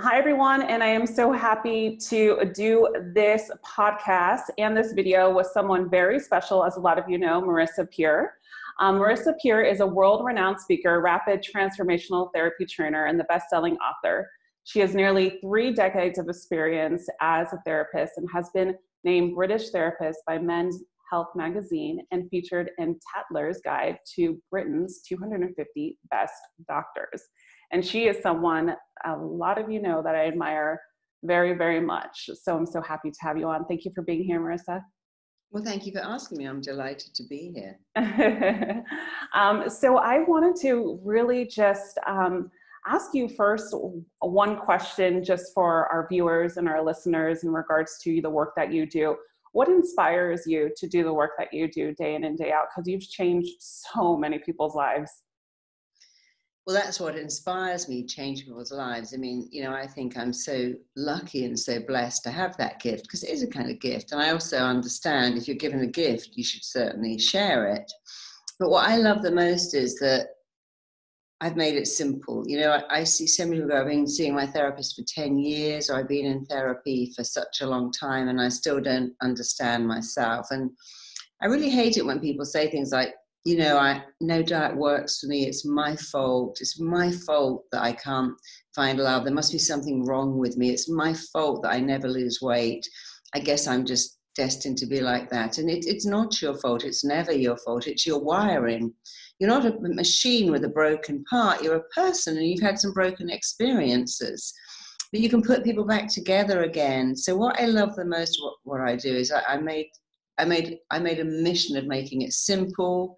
Hi, everyone, and I am so happy to do this podcast and this video with someone very special, as a lot of you know, Marisa Peer. Marisa Peer is a world-renowned speaker, rapid transformational therapy trainer, and the best-selling author. She has nearly 3 decades of experience as a therapist and has been named British Therapist by Men's Health magazine and featured in Tatler's Guide to Britain's 250 Best Doctors. And she is someone a lot of you know that I admire very, very much. So I'm so happy to have you on. Thank you for being here, Marisa. Well, thank you for asking me. I'm delighted to be here. So I wanted to really just ask you first one question just for our viewers and our listeners in regards to the work that you do. What inspires you to do the work that you do day in and day out? Because you've changed so many people's lives. Well, that's what inspires me, changing people's lives. I mean, you know, I think I'm so lucky and so blessed to have that gift, because it is a kind of gift. And I also understand if you're given a gift, you should certainly share it. But what I love the most is that I've made it simple. You know, I see so many people go, I've been seeing my therapist for 10 years, or I've been in therapy for such a long time, and I still don't understand myself. And I really hate it when people say things like, you know, no diet works for me. It's my fault. It's my fault that I can't find love. There must be something wrong with me. It's my fault that I never lose weight. I guess I'm just destined to be like that. And it's not your fault. It's never your fault. It's your wiring. You're not a machine with a broken part. You're a person, and you've had some broken experiences. But you can put people back together again. So what I love the most, what I do is I made a mission of making it simple,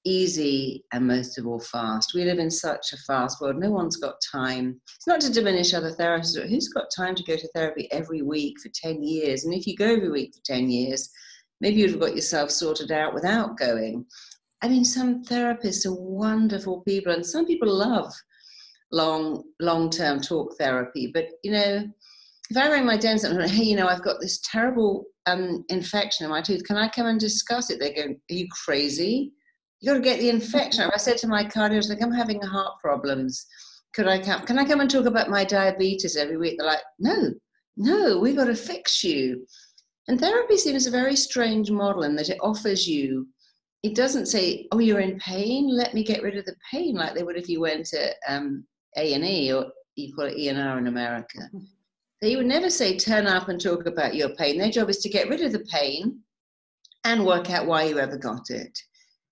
easy, and most of all fast. We live in such a fast world. No one's got time. It's not to diminish other therapists, but who's got time to go to therapy every week for 10 years? And if you go every week for 10 years, maybe you'd have got yourself sorted out without going. I mean, some therapists are wonderful people, and some people love long-term talk therapy. But, you know, if I rang my dentist and went, hey, you know, I've got this terrible infection in my tooth, can I come and discuss it? They go, are you crazy? You got to get the infection. If I said to my cardiologist, like, I'm having heart problems, could I come? Can I come and talk about my diabetes every week? They're like, no, we got to fix you. And therapy seems a very strange model in that it offers you, it doesn't say, oh, you're in pain, let me get rid of the pain, like they would if you went to A&E, or you call it E&R in America. They would never say, turn up and talk about your pain. Their job is to get rid of the pain and work out why you ever got it.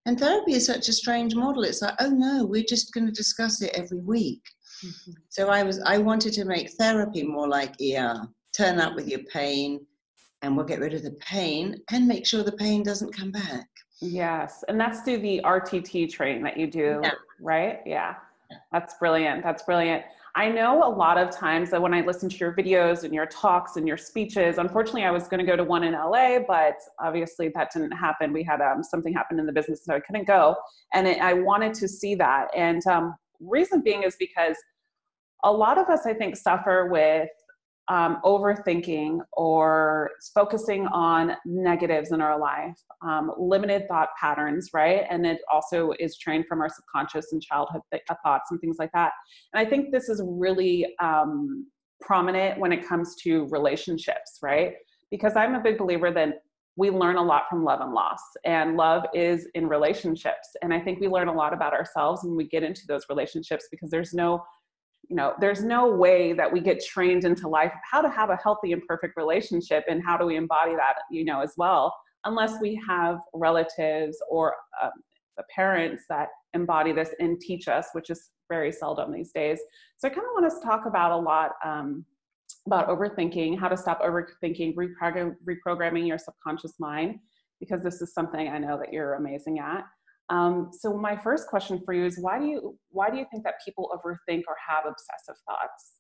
And therapy is such a strange model. It's like, oh no, we're just going to discuss it every week. Mm-hmm. So I wanted to make therapy more like ER. Turn up with your pain, and we'll get rid of the pain and make sure the pain doesn't come back. Yes, and that's through the RTT training that you do, yeah. Right? Yeah, that's brilliant. That's brilliant. I know a lot of times that when I listen to your videos and your talks and your speeches, unfortunately I was going to go to one in LA, but obviously that didn't happen. We had something happen in the business, so I couldn't go. And I wanted to see that. And reason being is because a lot of us, I think, suffer with overthinking or focusing on negatives in our life, limited thought patterns, right? And it also is trained from our subconscious and childhood thoughts and things like that. And I think this is really prominent when it comes to relationships, right? Because I'm a big believer that we learn a lot from love and loss, and love is in relationships. And I think we learn a lot about ourselves when we get into those relationships, because there's no way that we get trained into life of how to have a healthy and perfect relationship, and how do we embody that, as well, unless we have relatives or parents that embody this and teach us, which is very seldom these days. So I kind of want us to talk about a lot about overthinking, how to stop overthinking, reprogramming your subconscious mind, because this is something I know that you're amazing at. So my first question for you is, why do you think that people overthink or have obsessive thoughts?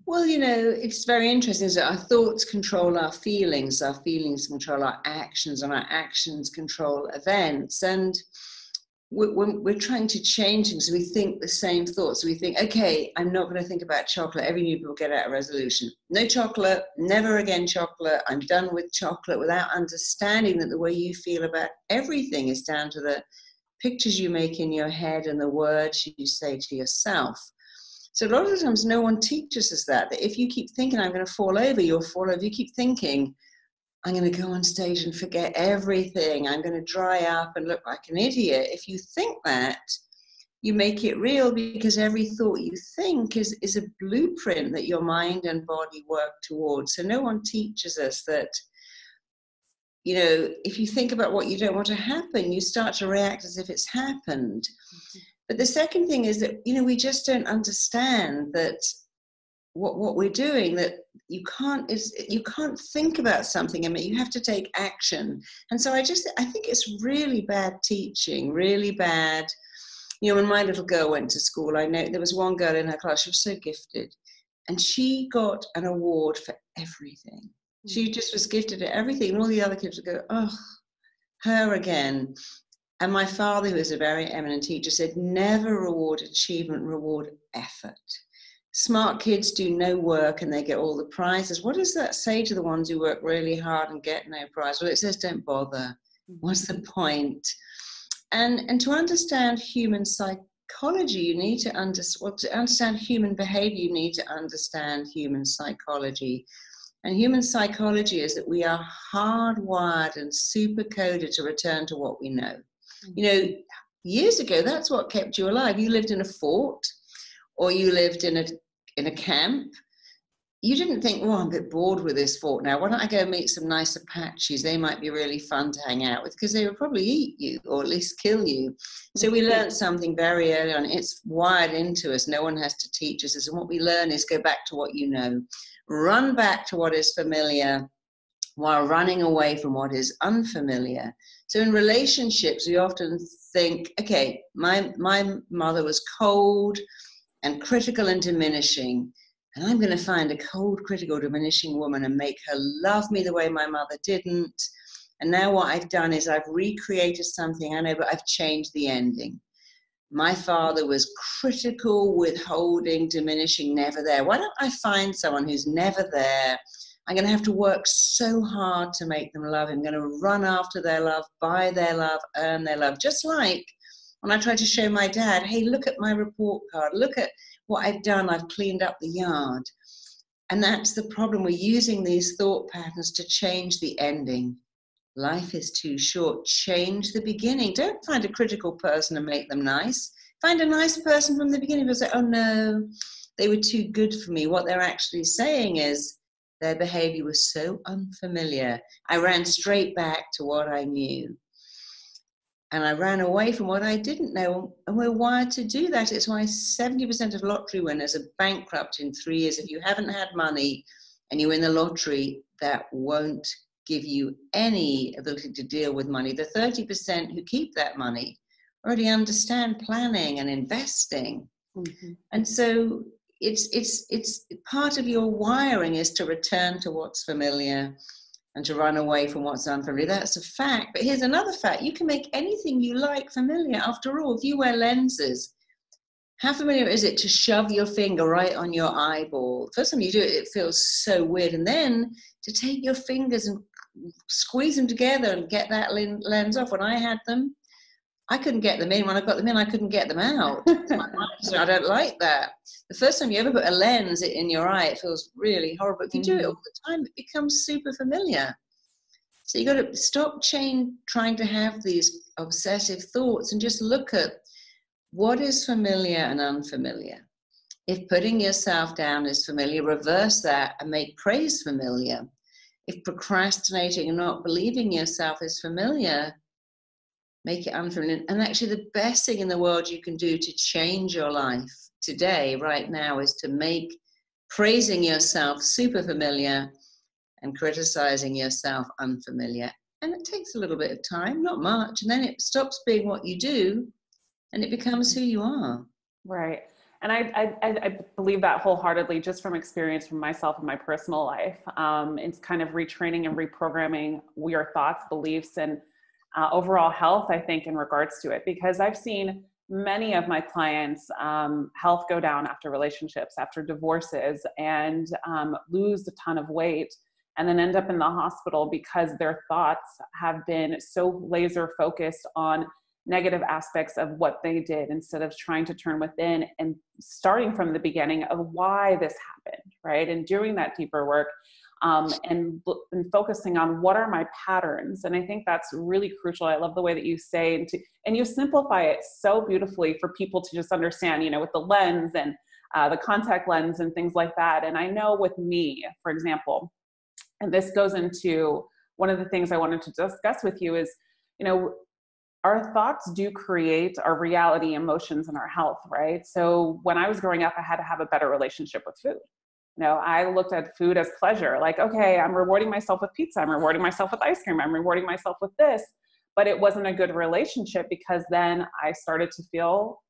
Well, you know, it's very interesting that our thoughts control our feelings control our actions, and our actions control events. And we're trying to change things. So we think the same thoughts. So we think, okay, I'm not going to think about chocolate. Every new people get out a resolution. No chocolate, never again chocolate. I'm done with chocolate, without understanding that the way you feel about everything is down to the pictures you make in your head and the words you say to yourself. So a lot of the times no one teaches us that if you keep thinking, I'm going to fall over, you'll fall over. You keep thinking, I'm going to go on stage and forget everything. I'm going to dry up and look like an idiot. If you think that, you make it real, because every thought you think is a blueprint that your mind and body work towards. So no one teaches us that, you know, if you think about what you don't want to happen, you start to react as if it's happened. Mm-hmm. But the second thing is that, you know, we just don't understand that what we're doing, that you can't think about something. I mean, you have to take action. And so I think it's really bad teaching, really bad. You know, when my little girl went to school, I know there was one girl in her class, she was so gifted, and she got an award for everything. Mm-hmm. She just was gifted at everything, and all the other kids would go, oh, her again. And my father, who is a very eminent teacher, said, never reward achievement, reward effort. Smart kids do no work and they get all the prizes. What does that say to the ones who work really hard and get no prize? Well, it says don't bother. What's the point? And to understand human psychology, you need to understand human behavior, you need to understand human psychology. And human psychology is that we are hardwired and super coded to return to what we know. You know, years ago, that's what kept you alive. You lived in a fort, or you lived in a camp. You didn't think, well, I'm a bit bored with this fort now. Why don't I go meet some nice Apaches? They might be really fun to hang out with, because they would probably eat you or at least kill you. So we learned something very early on. It's wired into us. No one has to teach us this. And what we learn is go back to what you know. Run back to what is familiar while running away from what is unfamiliar. So in relationships, we often think, okay, my mother was cold and critical and diminishing, and I'm going to find a cold, critical, diminishing woman and make her love me the way my mother didn't. And now what I've done is I've recreated something, I know, but I've changed the ending. My father was critical, withholding, diminishing, never there. Why don't I find someone who's never there? I'm going to have to work so hard to make them love him. I'm going to run after their love, buy their love, earn their love. Just like when I tried to show my dad, hey, look at my report card. Look at what I've done. I've cleaned up the yard. And that's the problem. We're using these thought patterns to change the ending. Life is too short. Change the beginning. Don't find a critical person and make them nice. Find a nice person from the beginning who'll say, oh no, they were too good for me. What they're actually saying is, their behavior was so unfamiliar. I ran straight back to what I knew. And I ran away from what I didn't know. And we're wired to do that. It's why 70% of lottery winners are bankrupt in 3 years. If you haven't had money and you win the lottery, that won't give you any ability to deal with money. The 30% who keep that money already understand planning and investing. Mm-hmm. And so it's part of your wiring is to return to what's familiar and to run away from what's unfamiliar. That's a fact. But here's another fact. You can make anything you like familiar. After all, if you wear lenses, how familiar is it to shove your finger right on your eyeball? First time you do it, it feels so weird. And then to take your fingers and squeeze them together and get that lens off. When I had them, I couldn't get them in. When I got them in, I couldn't get them out. I don't like that. The first time you ever put a lens in your eye, it feels really horrible. If you do it all the time, it becomes super familiar. So you got to stop trying to have these obsessive thoughts and just look at what is familiar and unfamiliar. If putting yourself down is familiar, reverse that and make praise familiar. If procrastinating and not believing yourself is familiar, make it unfamiliar. And actually the best thing in the world you can do to change your life today, right now, is to make praising yourself super familiar and criticizing yourself unfamiliar. And it takes a little bit of time, not much, and then it stops being what you do and it becomes who you are. Right. And I believe that wholeheartedly, just from experience from myself in my personal life. It's kind of retraining and reprogramming your thoughts, beliefs, and overall health, I think, in regards to it, because I've seen many of my clients' health go down after relationships, after divorces, and lose a ton of weight, and then end up in the hospital because their thoughts have been so laser focused on negative aspects of what they did instead of trying to turn within and starting from the beginning of why this happened, right? And doing that deeper work, and focusing on what are my patterns. And I think that's really crucial. I love the way that you say, and you simplify it so beautifully for people to just understand, you know, with the lens and the contact lens and things like that. And I know with me, for example, and this goes into one of the things I wanted to discuss with you is, you know, our thoughts do create our reality, emotions, and our health, right? So when I was growing up, I had to have a better relationship with food. You know, I looked at food as pleasure. Like, okay, I'm rewarding myself with pizza. I'm rewarding myself with ice cream. I'm rewarding myself with this. But it wasn't a good relationship, because then I started to feel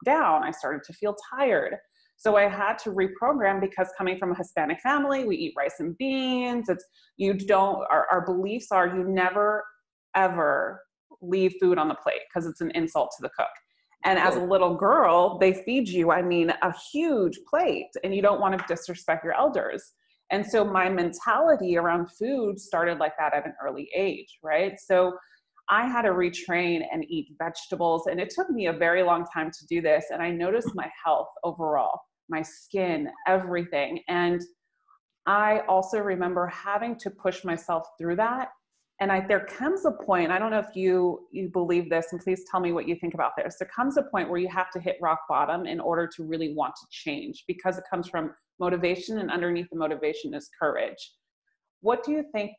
down. I started to feel tired. So I had to reprogram, because coming from a Hispanic family, we eat rice and beans. Our beliefs are you never, ever leave food on the plate because it's an insult to the cook. And as a little girl, they feed you, I mean, a huge plate, and you don't want to disrespect your elders. And so my mentality around food started like that at an early age, right? So I had to retrain and eat vegetables, and it took me a very long time to do this. And I noticed my health overall, my skin, everything. And I also remember having to push myself through that. And there comes a point, I don't know if you believe this, and please tell me what you think about this. There comes a point where you have to hit rock bottom in order to really want to change, because it comes from motivation, and underneath the motivation is courage. What do you think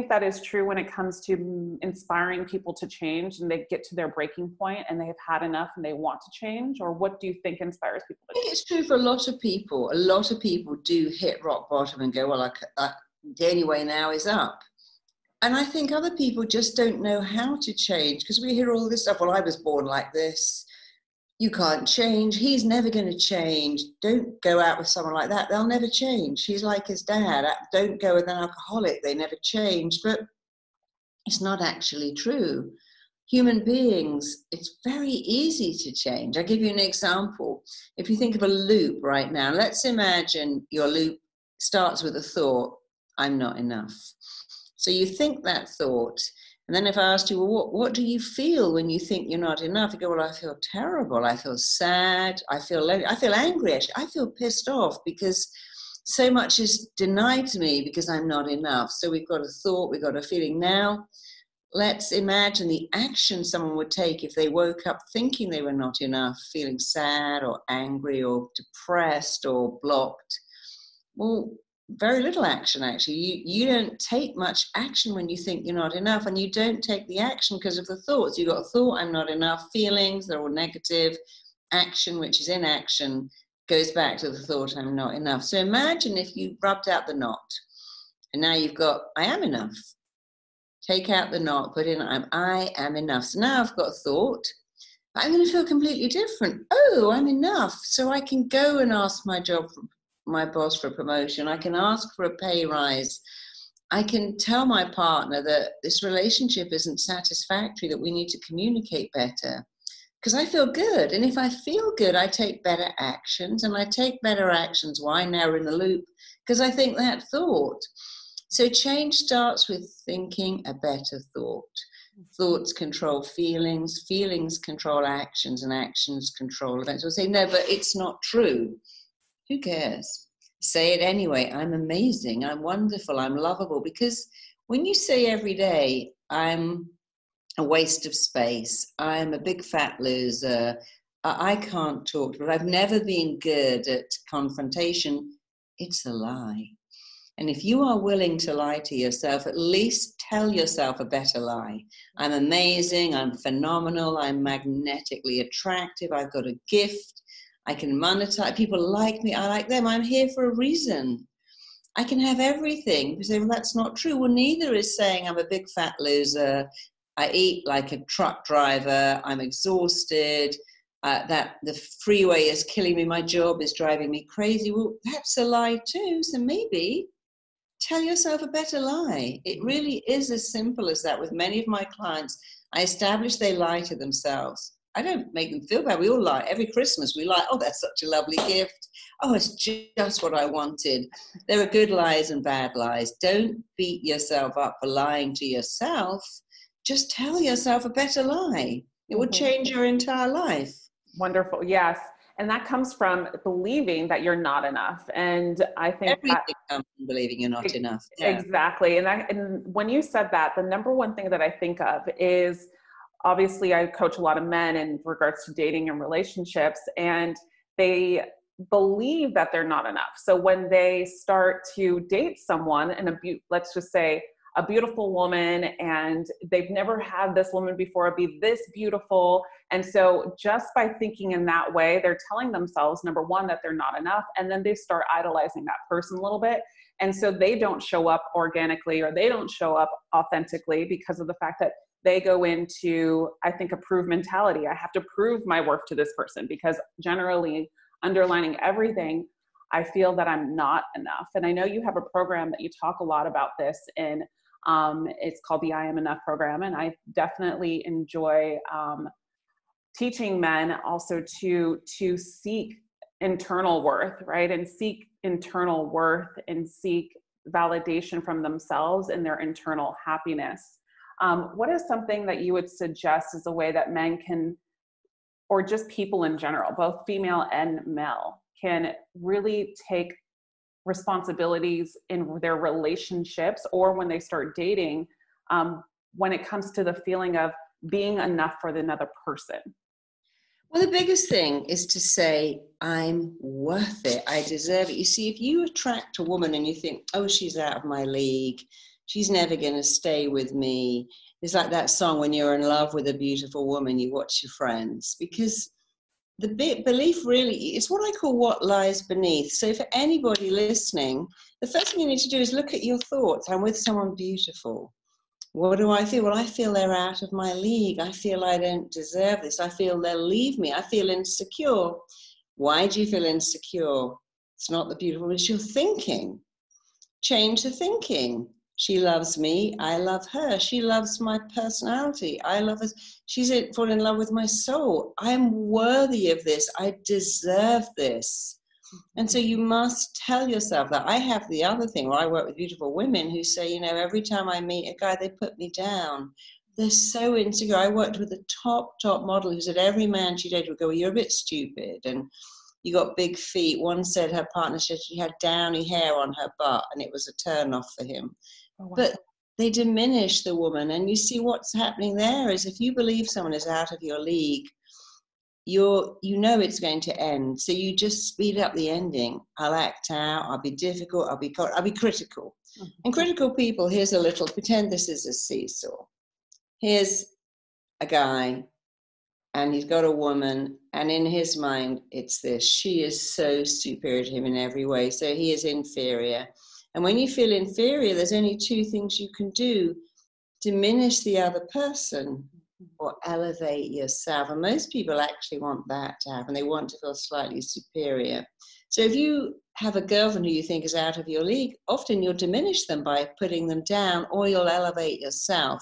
that is true when it comes to inspiring people to change, and they get to their breaking point and they've had enough and they want to change? Or what do you think inspires people to change? I think it's true for a lot of people. A lot of people do hit rock bottom and go, well, the only way now is up. And I think other people just don't know how to change, because we hear all this stuff. Well, I was born like this. You can't change. He's never going to change. Don't go out with someone like that. They'll never change. He's like his dad. Don't go with an alcoholic. They never change. But it's not actually true. Human beings, it's very easy to change. I'll give you an example. If you think of a loop right now, let's imagine your loop starts with a thought, I'm not enough. So you think that thought, and then if I asked you, well, what do you feel when you think you're not enough? You go, well, I feel terrible. I feel sad. I feel angry. Actually, I feel pissed off because so much is denied to me because I'm not enough. So we've got a thought, we've got a feeling. Now, let's imagine the action someone would take if they woke up thinking they were not enough, feeling sad or angry or depressed or blocked. Well, very little action, actually. You don't take much action when you think you're not enough, and you don't take the action because of the thoughts. You've got a thought, I'm not enough. Feelings, they're all negative. Action, which is inaction, goes back to the thought, I'm not enough. So imagine if you rubbed out the knot, and now you've got, I am enough. Take out the knot, put in, I am enough. So now I've got a thought, I'm going to feel completely different. Oh, I'm enough. So I can go and ask my boss for a promotion. I can ask for a pay rise. I can tell my partner that this relationship isn't satisfactory, that we need to communicate better, because I feel good. And if I feel good, I take better actions, and I take better actions. Why? Now we're in the loop, because I think that thought. So change starts with thinking a better thought. Thoughts control feelings, feelings control actions, and actions control events. We'll say, no, but it's not true. Who cares? Say it anyway. I'm amazing. I'm wonderful. I'm lovable. Because when you say every day, I'm a waste of space, I'm a big fat loser, I can't talk, but I've never been good at confrontation, it's a lie. And if you are willing to lie to yourself, at least tell yourself a better lie. I'm amazing. I'm phenomenal. I'm magnetically attractive. I've got a gift. I can monetize. People like me. I like them. I'm here for a reason. I can have everything. You say, well, that's not true. Well, neither is saying I'm a big fat loser. I eat like a truck driver. I'm exhausted. That the freeway is killing me. My job is driving me crazy. Well, that's a lie too. So maybe tell yourself a better lie. It really is as simple as that. With many of my clients, I establish they lie to themselves. I don't make them feel bad. We all lie. Every Christmas we lie, oh, that's such a lovely gift. Oh, it's just what I wanted. There are good lies and bad lies. Don't beat yourself up for lying to yourself. just tell yourself a better lie. It will change your entire life. Wonderful. Yes. And that comes from believing that you're not enough. And I think everything comes from believing you're not enough. Yeah. Exactly. And when you said that, the number one thing that I think of is, obviously I coach a lot of men in regards to dating and relationships, and they believe that they're not enough. So when they start to date someone, and let's just say a beautiful woman, and they've never had this woman before be this beautiful. And so just by thinking in that way, they're telling themselves, number one, that they're not enough. And then they start idolizing that person a little bit. And so they don't show up organically, or they don't show up authentically, because of the fact that they go into, I think, a prove mentality. I have to prove my worth to this person, because generally underlining everything, I feel that I'm not enough. And I know you have a program that you talk a lot about this in. It's called the I Am Enough program. And I definitely enjoy teaching men also to seek internal worth, right? And seek internal worth and seek validation from themselves and their internal happiness. What is something that you would suggest as a way that men can, or just people in general, both female and male, can really take responsibilities in their relationships, or when they start dating, when it comes to the feeling of being enough for another person? Well, the biggest thing is to say, I'm worth it. I deserve it. You see, if you attract a woman and you think, oh, she's out of my league, she's never going to stay with me. It's like that song, when you're in love with a beautiful woman, you watch your friends. Because the belief really is what I call what lies beneath. So for anybody listening, the first thing you need to do is look at your thoughts. I'm with someone beautiful. What do I feel? Well, I feel they're out of my league. I feel I don't deserve this. I feel they'll leave me. I feel insecure. Why do you feel insecure? It's not the beautiful, it's your thinking. Change the thinking. She loves me. I love her. She loves my personality. I love her. She's fallen in love with my soul. I'm worthy of this. I deserve this. And so you must tell yourself that. I have the other thing where I work with beautiful women who say, you know, every time I meet a guy, they put me down. They're so insecure. I worked with a top model who said every man she dated would go, well, you're a bit stupid, and you got big feet. One said her partner said she had downy hair on her butt, and it was a turn off for him. Oh, wow. But they diminish the woman. And you see what's happening there is, if you believe someone is out of your league, you know it's going to end. So you just speed up the ending. I'll act out. I'll be difficult. I'll be critical. Mm-hmm. And critical people, here's a little, pretend this is a seesaw. Here's a guy, and he's got a woman, and in his mind, it's this. She is so superior to him in every way. So he is inferior. And when you feel inferior, there's only two things you can do: diminish the other person or elevate yourself. And most people actually want that to happen. They want to feel slightly superior. So if you have a girlfriend who you think is out of your league, often you'll diminish them by putting them down, or you'll elevate yourself.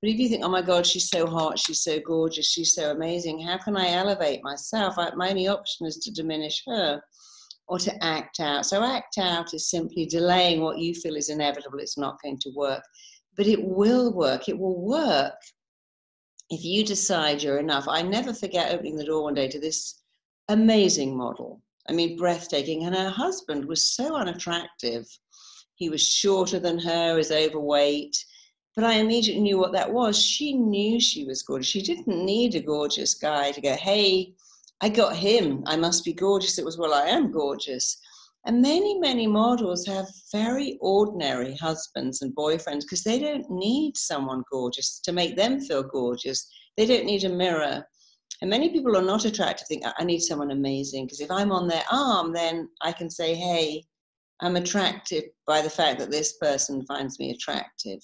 But if you think, oh my God, she's so hot, she's so gorgeous, she's so amazing, how can I elevate myself? My only option is to diminish her or to act out. So act out is simply delaying what you feel is inevitable. It's not going to work. But it will work. It will work if you decide you're enough. I never forget opening the door one day to this amazing model. I mean, breathtaking. And her husband was so unattractive. He was shorter than her, was overweight. But I immediately knew what that was. She knew she was gorgeous. She didn't need a gorgeous guy to go, hey, I got him, I must be gorgeous. It was, well, I am gorgeous. And many models have very ordinary husbands and boyfriends because they don't need someone gorgeous to make them feel gorgeous. They don't need a mirror. And many people are not attractive, think, I need someone amazing, because if I'm on their arm, then I can say, hey, I'm attracted by the fact that this person finds me attractive.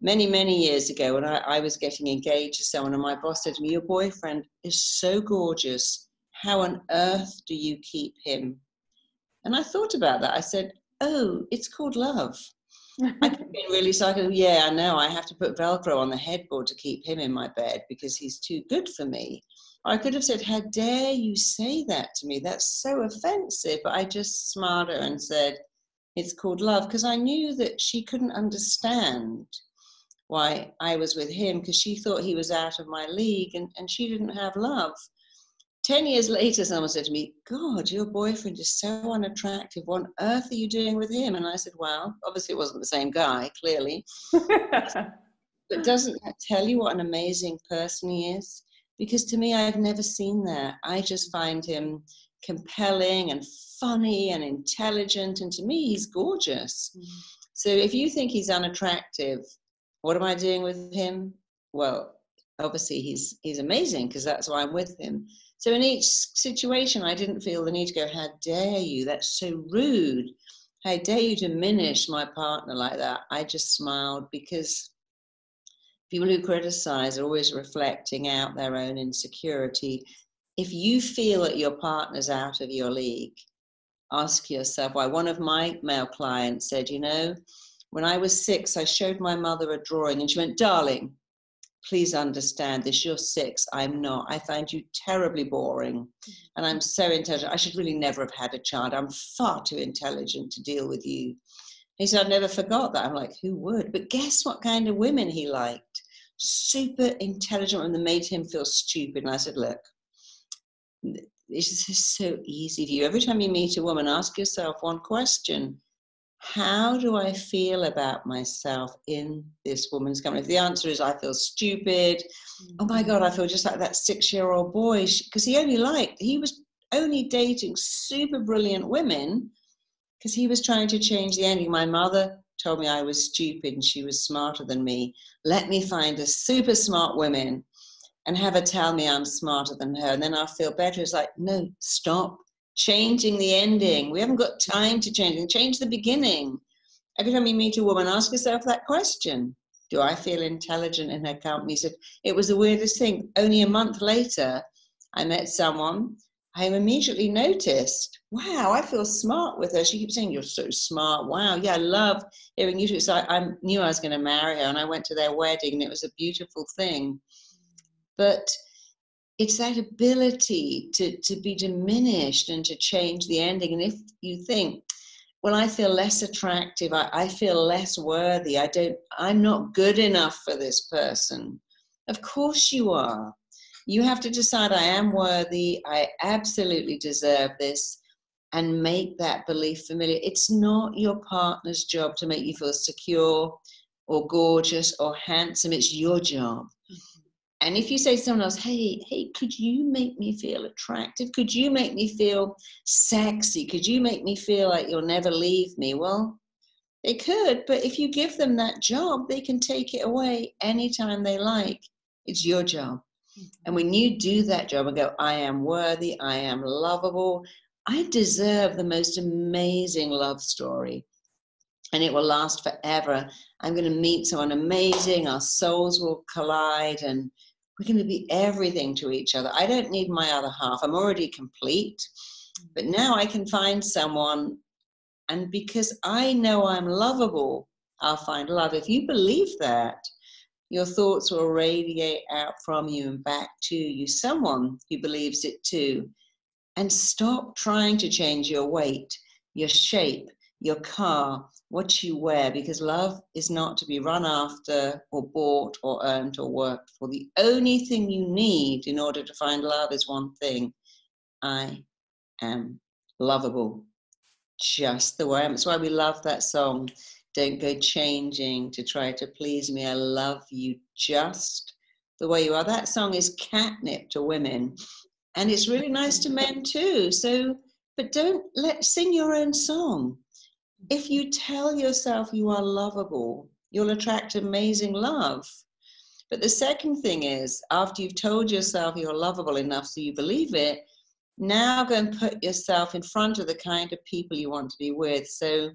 Many years ago, when I was getting engaged to someone, and my boss said to me, your boyfriend is so gorgeous. How on earth do you keep him? And I thought about that. I said, oh, it's called love. I could have been really psycho. Yeah, I know. I have to put Velcro on the headboard to keep him in my bed because he's too good for me. Or I could have said, how dare you say that to me? That's so offensive. But I just smiled at her and said, it's called love, because I knew that she couldn't understand why I was with him, because she thought he was out of my league, and she didn't have love. 10 years later, someone said to me, God, your boyfriend is so unattractive. What on earth are you doing with him? And I said, well, obviously it wasn't the same guy, clearly. But doesn't that tell you what an amazing person he is? Because to me, I've never seen that. I just find him compelling and funny and intelligent. And to me, he's gorgeous. Mm. So if you think he's unattractive, what am I doing with him? Well, obviously he's amazing, because that's why I'm with him. So in each situation, I didn't feel the need to go, how dare you? That's so rude. How dare you diminish my partner like that? I just smiled, because people who criticize are always reflecting out their own insecurity. If you feel that your partner's out of your league, ask yourself why. One of my male clients said, you know, when I was 6, I showed my mother a drawing, and she went, darling, please understand this. You're 6. I'm not. I find you terribly boring. And I'm so intelligent. I should really never have had a child. I'm far too intelligent to deal with you. He said, I never forgot that. I'm like, who would? But guess what kind of women he liked? Super intelligent women that made him feel stupid. And I said, look, this is so easy for you. Every time you meet a woman, ask yourself one question. How do I feel about myself in this woman's company? If the answer is, I feel stupid, oh my God, I feel just like that 6-year-old boy, because he was only dating super brilliant women because he was trying to change the ending. My mother told me I was stupid and she was smarter than me. Let me find a super smart woman and have her tell me I'm smarter than her, and then I'll feel better. It's like, no, stop changing the ending. We haven't got time to change it. Change the beginning. Every time you meet a woman, ask yourself that question. Do I feel intelligent in her company? So it was the weirdest thing. Only a month later, I met someone. I immediately noticed, wow, I feel smart with her. She keeps saying, you're so smart. Wow, yeah, I love hearing you. So I knew I was going to marry her, and I went to their wedding, and it was a beautiful thing. But it's that ability to be diminished and to change the ending. And if you think, well, I feel less attractive, I feel less worthy, I'm not good enough for this person. Of course you are. You have to decide, I am worthy, I absolutely deserve this, and make that belief familiar. It's not your partner's job to make you feel secure or gorgeous or handsome. It's your job. And if you say to someone else, hey, could you make me feel attractive? Could you make me feel sexy? Could you make me feel like you'll never leave me? Well, they could, but if you give them that job, they can take it away anytime they like. It's your job. And when you do that job and go, I am worthy, I am lovable, I deserve the most amazing love story, and it will last forever. I'm going to meet someone amazing, our souls will collide, and we're going to be everything to each other. I don't need my other half. I'm already complete. But now I can find someone, and because I know I'm lovable, I'll find love. If you believe that, your thoughts will radiate out from you and back to you, someone who believes it too. And stop trying to change your weight, your shape, your car, what you wear, because love is not to be run after or bought or earned or worked for. The only thing you need in order to find love is one thing. I am lovable, just the way I am. That's why we love that song. Don't go changing to try to please me. I love you just the way you are. That song is catnip to women. And it's really nice to men too. So, but sing your own song. If you tell yourself you are lovable, you'll attract amazing love. But the second thing is, after you've told yourself you're lovable enough so you believe it, now go and put yourself in front of the kind of people you want to be with. So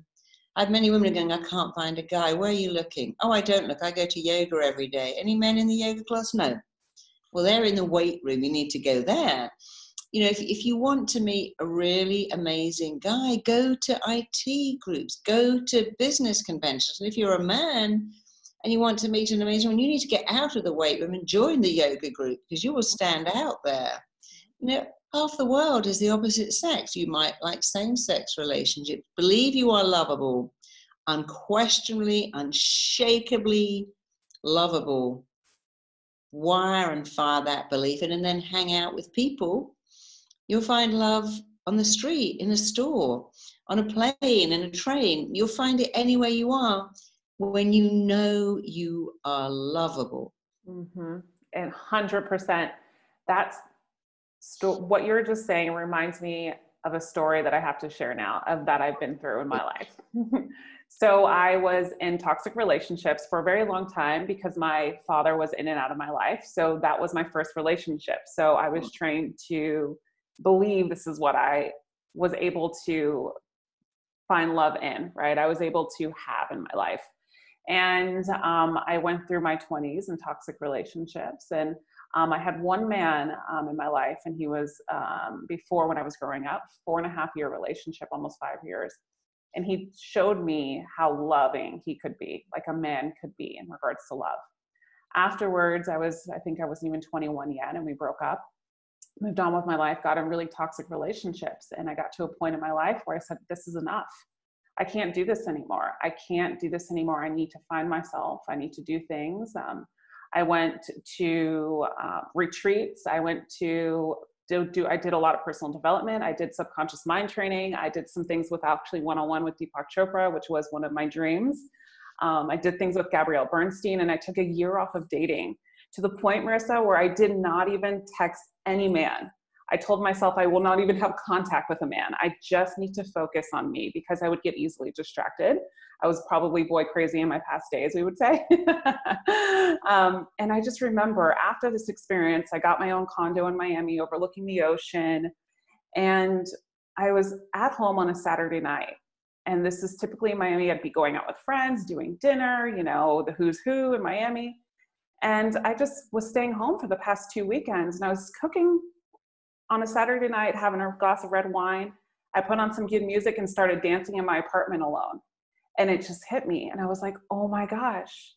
I have many women going, I can't find a guy. Where are you looking? Oh, I don't look. I go to yoga every day. Any men in the yoga class? No. Well, they're in the weight room. You need to go there. You know, if you want to meet a really amazing guy, go to IT groups, go to business conventions. And if you're a man and you want to meet an amazing one, you need to get out of the weight room and join the yoga group, because you will stand out there. You know, half the world is the opposite sex. You might like same-sex relationships. Believe you are lovable, unquestionably, unshakably lovable, wire and fire that belief in, and then hang out with people. You'll find love on the street, in a store, on a plane, in a train. You'll find it anywhere you are when you know you are lovable. Mm-hmm. And 100%. That's what you're just saying reminds me of a story that I have to share now that I've been through in my life. So I was in toxic relationships for a very long time because my father was in and out of my life. So that was my first relationship. So I was trained to believe this is what I was able to find love in, right? I was able to have in my life. And I went through my 20s in toxic relationships. And I had one man in my life, and he was, before when I was growing up, 4.5-year relationship, almost 5 years. And he showed me how loving he could be, like a man could be in regards to love. Afterwards, I think I wasn't even 21 yet, and we broke up, moved on with my life, got in really toxic relationships. And I got to a point in my life where I said, this is enough. I can't do this anymore. I can't do this anymore. I need to find myself. I need to do things. I went to retreats. I went to I did a lot of personal development. I did subconscious mind training. I did some things with actually one-on-one with Deepak Chopra, which was one of my dreams. I did things with Gabrielle Bernstein, and I took a year off of dating to the point, Marisa, where I did not even text any man. I told myself I will not even have contact with a man. I just need to focus on me because I would get easily distracted. I was probably boy crazy in my past days, we would say. And I just remember after this experience, I got my own condo in Miami overlooking the ocean. And I was at home on a Saturday night. And this is typically in Miami. I'd be going out with friends, doing dinner, you know, the who's who in Miami. And I just was staying home for the past 2 weekends. And I was cooking on a Saturday night, having a glass of red wine. I put on some good music and started dancing in my apartment alone. And it just hit me. And I was like, oh my gosh,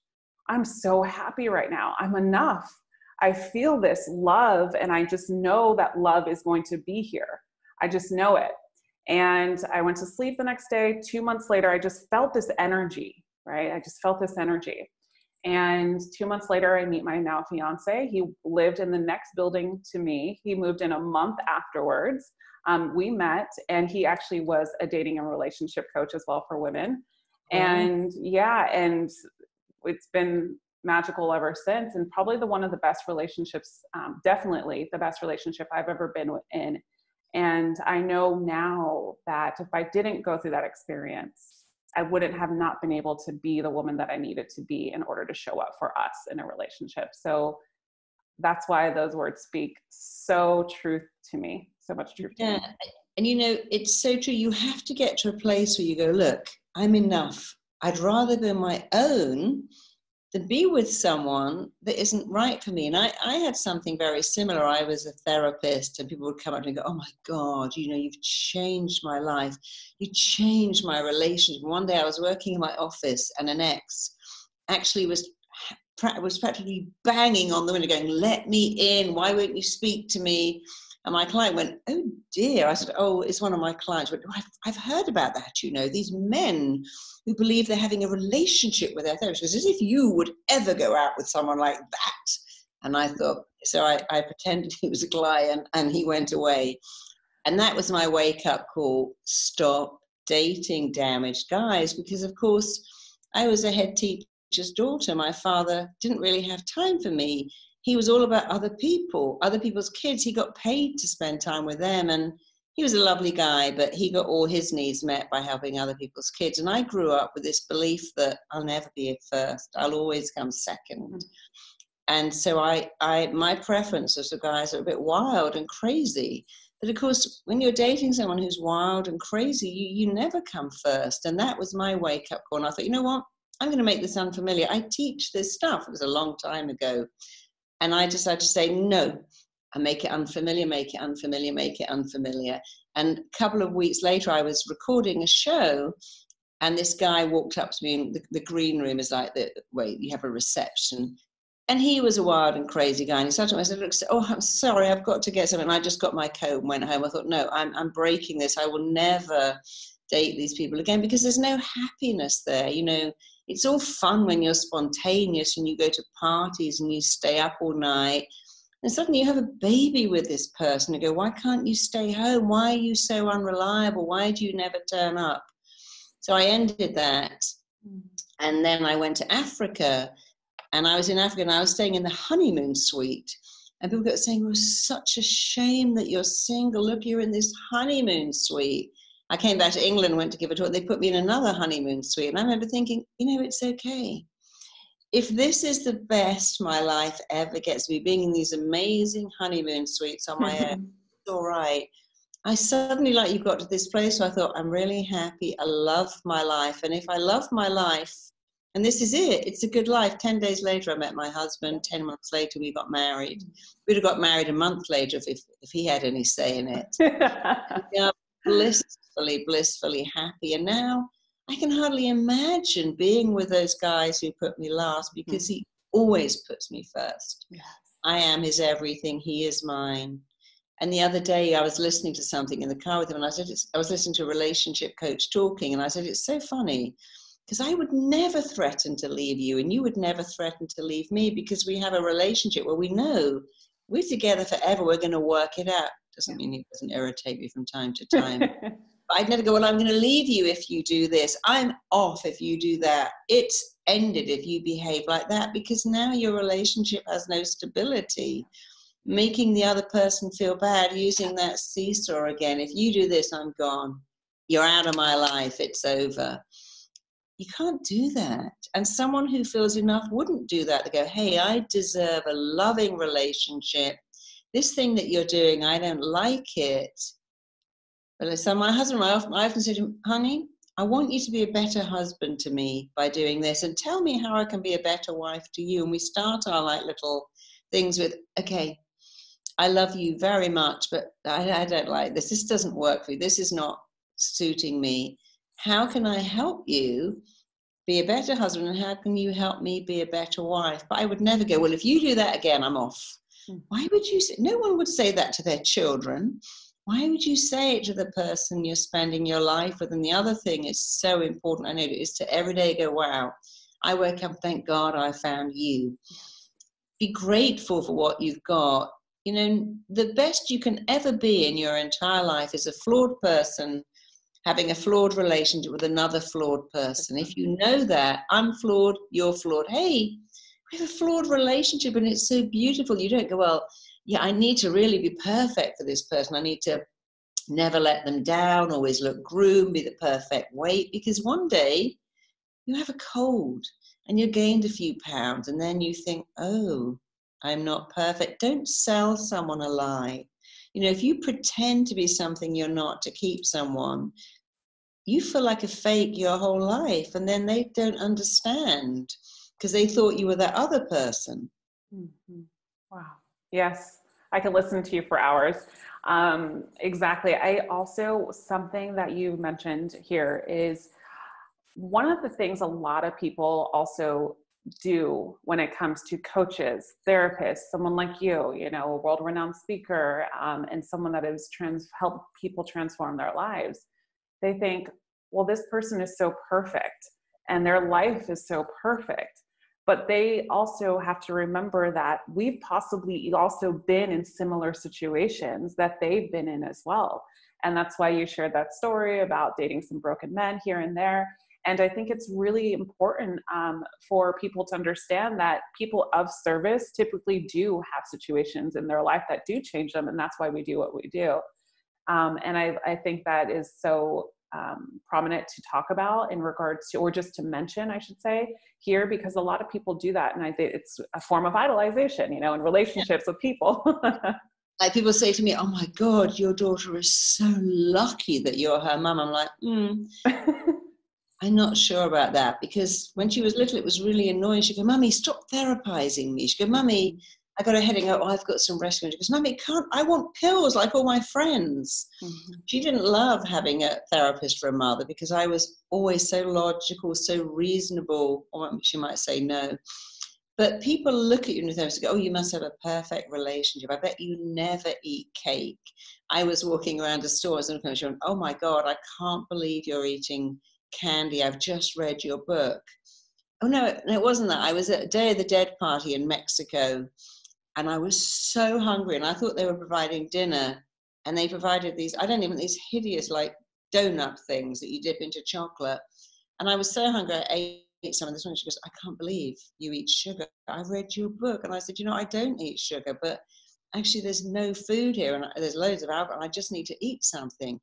I'm so happy right now. I'm enough. I feel this love. And I just know that love is going to be here. I just know it. And I went to sleep the next day. 2 months later, I just felt this energy, right? I just felt this energy. And 2 months later, I meet my now fiance. He lived in the next building to me. He moved in a month afterwards. We met, and he actually was a dating and relationship coach as well for women. And yeah, and it's been magical ever since, and probably one of the best relationships, definitely the best relationship I've ever been in. And I know now that if I didn't go through that experience, I wouldn't have not been able to be the woman that I needed to be in order to show up for us in a relationship. So that's why those words speak so truth to me, so much truth to me. And you know, it's so true. You have to get to a place where you go, look, I'm enough. I'd rather go my own than be with someone that isn't right for me. And I had something very similar. I was a therapist, and people would come up to me and go, oh my God, you know, you've changed my life. You changed my relationship. One day I was working in my office, and an ex actually was practically banging on the window going, let me in. Why won't you speak to me? And my client went, oh dear. I said, oh, it's one of my clients. But I've heard about that, you know, these men who believe they're having a relationship with their therapist, as if you would ever go out with someone like that. And I thought, so I pretended he was a client, and he went away. And that was my wake-up call. Stop dating damaged guys, because of course I was a head teacher's daughter. My father didn't really have time for me. He was all about other people, other people's kids. He got paid to spend time with them. And he was a lovely guy, but he got all his needs met by helping other people's kids. And I grew up with this belief that I'll never be at first. I'll always come second. And so my preference was for guys that are a bit wild and crazy. But of course, when you're dating someone who's wild and crazy, you never come first. And that was my wake-up call. And I thought, you know what? I'm going to make this unfamiliar. I teach this stuff. It was a long time ago. And I decided to say, no, I make it unfamiliar, make it unfamiliar, make it unfamiliar. And a couple of weeks later, I was recording a show, and this guy walked up to me, and the green room is like you have a reception. And he was a wild and crazy guy. And he said to me, I said, look, oh, I'm sorry, I've got to get something. And I just got my coat and went home. I thought, no, I'm breaking this. I will never date these people again, because there's no happiness there. You know, it's all fun when you're spontaneous and you go to parties and you stay up all night, and suddenly you have a baby with this person. You go, why can't you stay home? Why are you so unreliable? Why do you never turn up? So I ended that. And then I went to Africa, and I was in Africa and I was staying in the honeymoon suite. And people kept saying, it was such a shame that you're single. Look, you're in this honeymoon suite. I came back to England, went to give a talk. They put me in another honeymoon suite. And I remember thinking, you know, it's okay. If this is the best my life ever gets to be, being in these amazing honeymoon suites on my own, it's all right. I suddenly, like, you got to this place where I thought, I'm really happy. I love my life. And if I love my life, and this is it, it's a good life. 10 days later, I met my husband. 10 months later, we got married. We'd have got married a month later if he had any say in it. Yeah, blissfully happy. And now I can hardly imagine being with those guys who put me last, because he always puts me first. Yes. I am his everything. He is mine. And the other day I was listening to something in the car with him, and I said, I was listening to a relationship coach talking, and I said, it's so funny, because I would never threaten to leave you, and you would never threaten to leave me, because we have a relationship where we know we're together forever. We're going to work it out. Doesn't mean it doesn't irritate me from time to time. But I'd never go, well, I'm going to leave you if you do this. I'm off if you do that. It's ended if you behave like that, because now your relationship has no stability. Making the other person feel bad, using that seesaw again. If you do this, I'm gone. You're out of my life. It's over. You can't do that. And someone who feels enough wouldn't do that. They go, hey, I deserve a loving relationship. This thing that you're doing, I don't like it. But so my husband, I often say to him, honey, I want you to be a better husband to me by doing this, and tell me how I can be a better wife to you. And we start our like little things with, okay, I love you very much, but I don't like this. This doesn't work for you. This is not suiting me. How can I help you be a better husband, and how can you help me be a better wife? But I would never go, well, if you do that again, I'm off. Why would you say? No one would say that to their children. Why would you say it to the person you're spending your life with? And the other thing is so important, I know, is to every day go, wow, I wake up, thank God I found you. Be grateful for what you've got. You know, the best you can ever be in your entire life is a flawed person having a flawed relationship with another flawed person. If you know that, I'm flawed, you're flawed. Hey, we have a flawed relationship and it's so beautiful. You don't go, well, yeah, I need to really be perfect for this person. I need to never let them down, always look groomed, be the perfect weight. Because one day you have a cold and you gained a few pounds, and then you think, oh, I'm not perfect. Don't sell someone a lie. You know, if you pretend to be something you're not to keep someone, you feel like a fake your whole life, and then they don't understand because they thought you were that other person. Mm-hmm. Wow. Yes, I could listen to you for hours. Exactly. I also, something that you mentioned here is one of the things a lot of people also do when it comes to coaches, therapists, someone like you know, a world-renowned speaker, and someone that has helped people transform their lives. They think, well, this person is so perfect and their life is so perfect. But they also have to remember that we've possibly also been in similar situations that they've been in as well. And that's why you shared that story about dating some broken men here and there. And I think it's really important for people to understand that people of service typically do have situations in their life that do change them. And that's why we do what we do. And I think that is so prominent to talk about in regards to, or just to mention, I should say, here, because a lot of people do that. And I think it's a form of idolization, you know, in relationships with people. Like people say to me, oh my God, your daughter is so lucky that you're her mum. I'm like, I'm not sure about that, because when she was little, it was really annoying. She'd go, Mummy, stop therapizing me. She'd go, Mummy, I got a headache. Oh, I've got some rescue. She goes, Mummy, I want pills like all my friends. Mm-hmm. She didn't love having a therapist for a mother because I was always so logical, so reasonable, or she might say no. But people look at you in the therapist and go, oh, you must have a perfect relationship. I bet you never eat cake. I was walking around a store and I was going, oh my God, I can't believe you're eating candy. I've just read your book. Oh no, it wasn't that. I was at a Day of the Dead party in Mexico and I was so hungry and I thought they were providing dinner and they provided these, I don't even, these hideous like donut things that you dip into chocolate. And I was so hungry, I ate some of this one. She goes, I can't believe you eat sugar. I read your book. And I said, you know, I don't eat sugar, but actually there's no food here and there's loads of alcohol and I just need to eat something.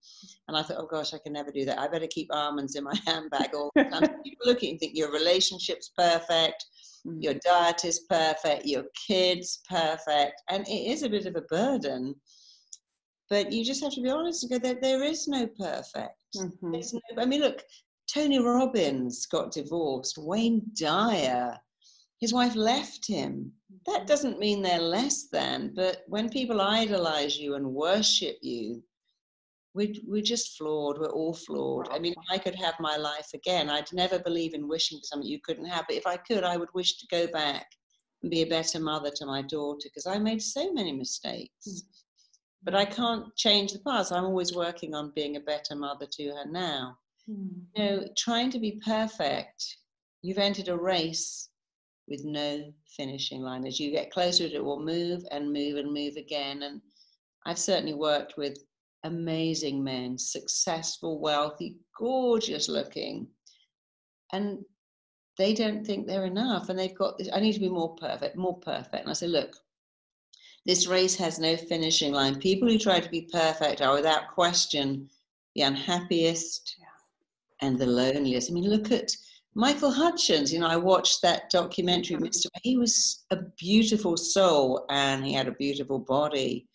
And I thought, oh gosh, I can never do that. I better keep almonds in my handbag all the time. People look at you and think your relationship's perfect, your diet is perfect, your kids perfect. And it is a bit of a burden, but you just have to be honest and go, there is no perfect. There's no, I mean, look, Tony Robbins got divorced. Wayne Dyer, his wife left him. That doesn't mean they're less than, but when people idolize you and worship you, we're just flawed. We're all flawed. I mean, if I could have my life again, I'd never believe in wishing for something you couldn't have. But if I could, I would wish to go back and be a better mother to my daughter because I made so many mistakes. But I can't change the past. I'm always working on being a better mother to her now. You know, trying to be perfect, you've entered a race with no finishing line. As you get closer to it, it will move and move and move again. And I've certainly worked with amazing men, successful, wealthy, gorgeous looking, and they don't think they're enough. And they've got this, I need to be more perfect, more perfect. And I say, look, this race has no finishing line. People who try to be perfect are without question the unhappiest and the loneliest. I mean, look at Michael Hutchins. You know, I watched that documentary, Mr. He was a beautiful soul and he had a beautiful body.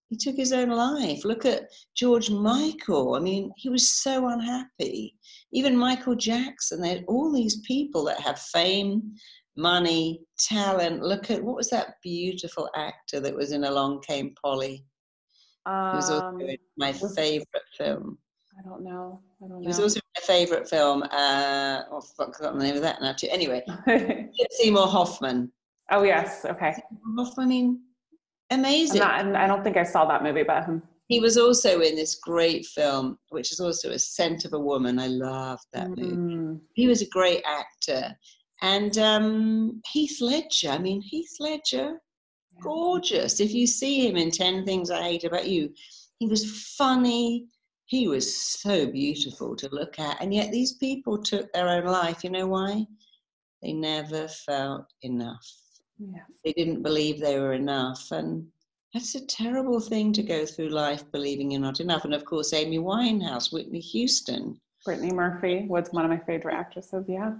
He took his own life. Look at George Michael. I mean, he was so unhappy. Even Michael Jackson. They had all these people that have fame, money, talent. Look at, what was that beautiful actor that was in Along Came Polly? He was also in my favorite film. I don't know. He was also my favorite film. I forgot the name of that now too. Anyway, Seymour Hoffman. Oh yes, okay. I mean, amazing. I don't think I saw that movie, but he was also in this great film, which is also A Scent of a Woman. I love that movie. He was a great actor. And Heath Ledger. I mean, Heath Ledger, gorgeous. If you see him in 10 Things I Hate About You, he was funny. He was so beautiful to look at. And yet these people took their own life. You know why? They never felt enough. Yeah. They didn't believe they were enough. And that's a terrible thing to go through life, believing you're not enough. And of course, Amy Winehouse, Whitney Houston. Brittany Murphy was one of my favorite actresses, yeah.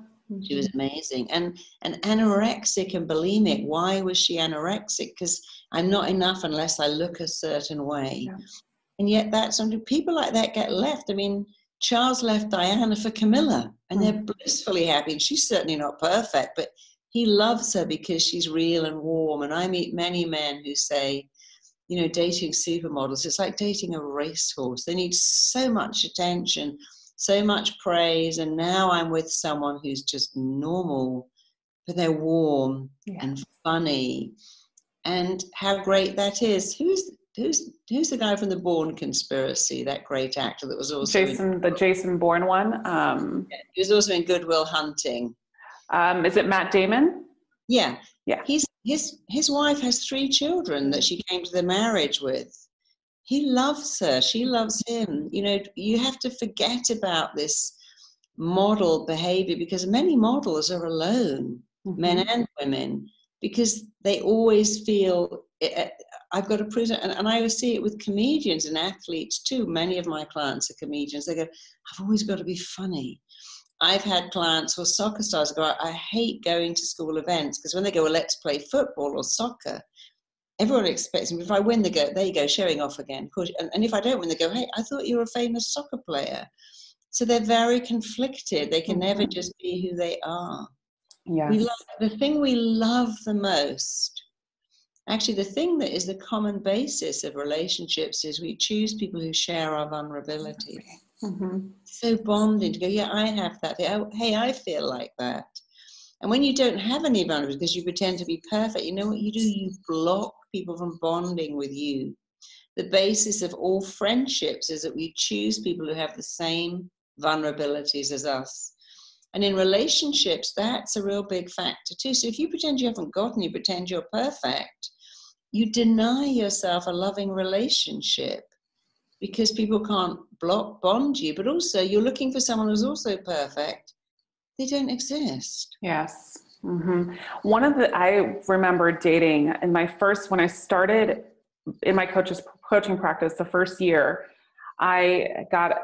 She was amazing. And anorexic and bulimic. Why was she anorexic? Because I'm not enough unless I look a certain way. Yeah. And yet that's something, people like that get left. I mean, Charles left Diana for Camilla and they're blissfully happy. And she's certainly not perfect, but he loves her because she's real and warm. And I meet many men who say, you know, dating supermodels, it's like dating a racehorse. They need so much attention, so much praise. And now I'm with someone who's just normal, but they're warm and funny. And how great that is. Who's the guy from the Bourne Conspiracy, that great actor that was also the Jason Bourne one? He was also in Good Will Hunting. Is it Matt Damon? Yeah. Yeah. His wife has 3 children that she came to the marriage with. He loves her. She loves him. You know, you have to forget about this model behavior because many models are alone, men and women, because they always feel I've got to prove it. And I always see it with comedians and athletes too. Many of my clients are comedians. They go, I've always got to be funny. I've had clients or soccer stars go, I hate going to school events because when they go, well, let's play football or soccer, everyone expects me. If I win, they go, there you go, showing off again. And if I don't win, they go, hey, I thought you were a famous soccer player. So they're very conflicted. They can never just be who they are. Yes. The thing we love the most, actually, the thing that is the common basis of relationships is we choose people who share our vulnerabilities. So bonding to go, yeah, I have that. Hey, I feel like that. And when you don't have any vulnerability because you pretend to be perfect, you know what you do? You block people from bonding with you. the basis of all friendships is that we choose people who have the same vulnerabilities as us. And in relationships, that's a real big factor too. So if you pretend you haven't got any, you pretend you're perfect, you deny yourself a loving relationship because people can't bond you. But also you're looking for someone who's also perfect. They don't exist. Yes. Mm-hmm. I remember dating in when I started in my coaching practice, the first year, I got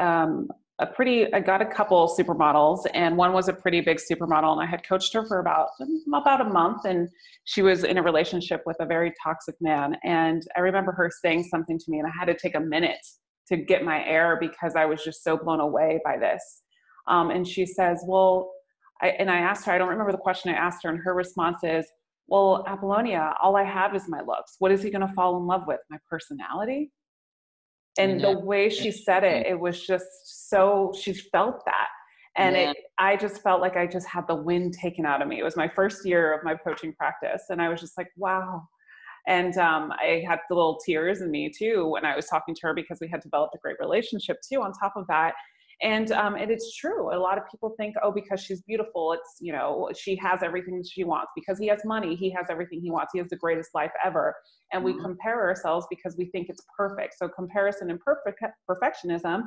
I got a couple supermodels, and one was a pretty big supermodel, and I had coached her for about a month, and she was in a relationship with a very toxic man. And I remember her saying something to me, and I had to take a minute to get my air because I was just so blown away by this. And she says, well, I asked her, I don't remember the question I asked her, and her response is, well, Apollonia, all I have is my looks. What is he going to fall in love with? My personality? And the way she said it, it was just so, she felt that. And I just felt like I just had the wind taken out of me. It was my first year of my coaching practice. And I was just like, wow. And I had the little tears in me too when I was talking to her, because we had developed a great relationship too on top of that. And it's true. A lot of people think, oh, because she's beautiful, it's, you know, she has everything she wants. Because he has money, he has everything he wants. He has the greatest life ever. And we compare ourselves because we think it's perfect. So comparison and perfectionism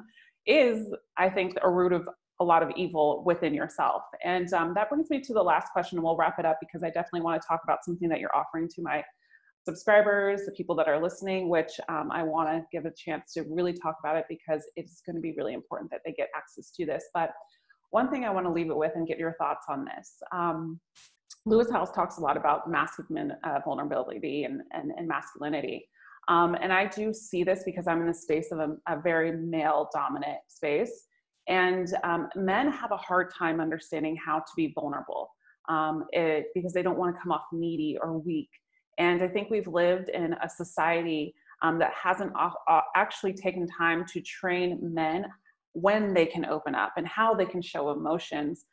is, I think, a root of a lot of evil within yourself. And that brings me to the last question, and we'll wrap it up, because I definitely want to talk about something that you're offering to my subscribers, the people that are listening, which I want to give a chance to really talk about it, because it's going to be really important that they get access to this. But one thing I want to leave it with and get your thoughts on this. Lewis Howes talks a lot about masculine vulnerability and masculinity. And I do see this because I'm in the space of a very male dominant space. And men have a hard time understanding how to be vulnerable because they don't want to come off needy or weak. And I think we've lived in a society that hasn't actually taken time to train men when they can open up and how they can show emotions.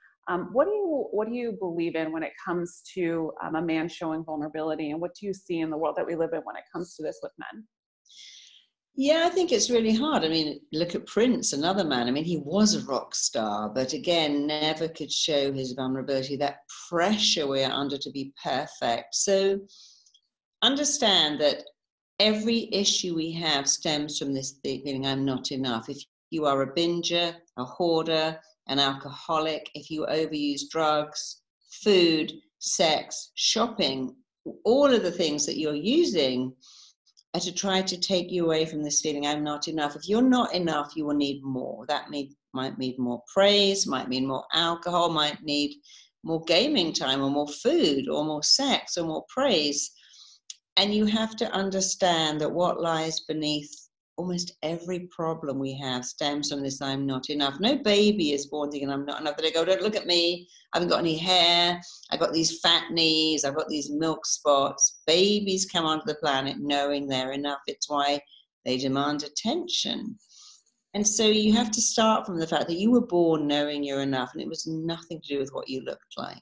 What do you believe in when it comes to a man showing vulnerability, and what do you see in the world that we live in when it comes to this with men? Yeah, I think it's really hard. I mean, look at Prince, another man. I mean, he was a rock star, but again, never could show his vulnerability, that pressure we're under to be perfect. So understand that every issue we have stems from this feeling, I'm not enough. If you are a binger, a hoarder, an alcoholic, if you overuse drugs, food, sex, shopping, all of the things that you're using are to try to take you away from this feeling, I'm not enough. If you're not enough, you will need more. That might mean more praise, might mean more alcohol, might need more gaming time, or more food, or more sex, or more praise. And you have to understand that what lies beneath almost every problem we have stems from this, I'm not enough. No baby is born thinking, I'm not enough. They go, don't look at me. I haven't got any hair. I've got these fat knees. I've got these milk spots. Babies come onto the planet knowing they're enough. It's why they demand attention. And so you have to start from the fact that you were born knowing you're enough, and it was nothing to do with what you looked like.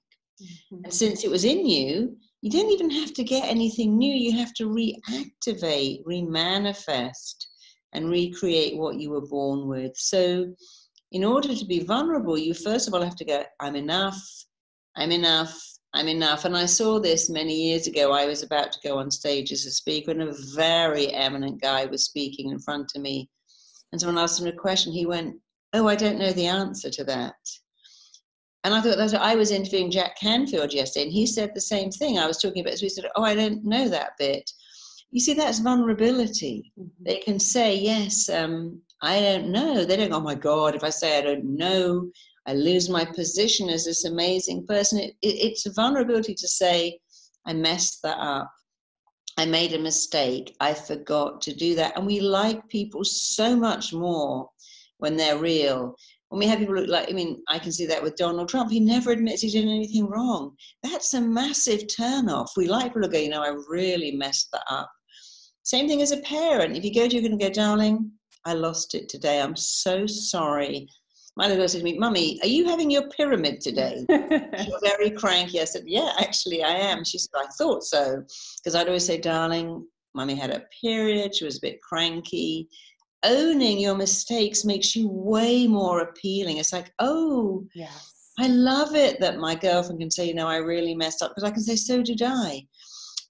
And since it was in you, you don't even have to get anything new. You have to reactivate, remanifest, and recreate what you were born with. So in order to be vulnerable, you first of all have to go, I'm enough, I'm enough, I'm enough. And I saw this many years ago. I was about to go on stage as a speaker, and a very eminent guy was speaking in front of me. And someone asked him a question. He went, oh, I don't know the answer to that. And I thought, I was interviewing Jack Canfield yesterday, and he said the same thing. I was talking about it, so he said, oh, I don't know that bit. You see, that's vulnerability. They can say, yes, I don't know. They don't go, oh my God, if I say I don't know, I lose my position as this amazing person. It's a vulnerability to say, I messed that up. I made a mistake. I forgot to do that. And we like people so much more when they're real. When we have people look like, I mean, I can see that with Donald Trump. He never admits he did anything wrong. That's a massive turnoff. We like people to go, you know, I really messed that up. Same thing as a parent. If you go to, you're going to go, darling, I lost it today. I'm so sorry. My little girl said to me, Mummy, are you having your pyramid today? You're very cranky. I said, yeah, actually I am. She said, I thought so. Because I'd always say, darling, Mummy had a period. She was a bit cranky. Owning your mistakes makes you way more appealing. It's like, oh, yes. I love it that my girlfriend can say, you know, I really messed up, because I can say, so did I.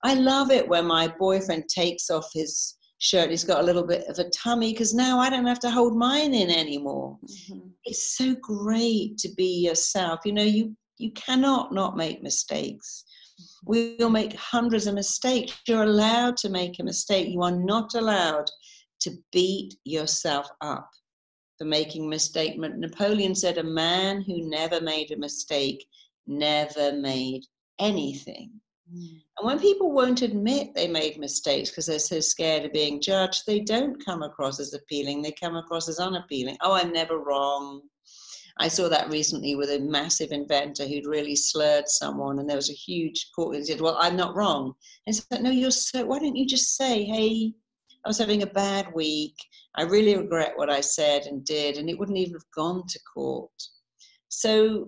I love it when my boyfriend takes off his shirt. He's got a little bit of a tummy, because now I don't have to hold mine in anymore. Mm-hmm. It's so great to be yourself. You know, you cannot not make mistakes. We'll make hundreds of mistakes. You're allowed to make a mistake. You are not allowed to beat yourself up for making a mistake. Napoleon said, a man who never made a mistake never made anything. And when people won't admit they made mistakes because they're so scared of being judged, they don't come across as appealing. They come across as unappealing. Oh, I'm never wrong. I saw that recently with a massive inventor who'd really slurred someone, and there was a huge court. He said, well, I'm not wrong. And it's like, no, why don't you just say, hey, I was having a bad week. I really regret what I said and did, and it wouldn't even have gone to court. So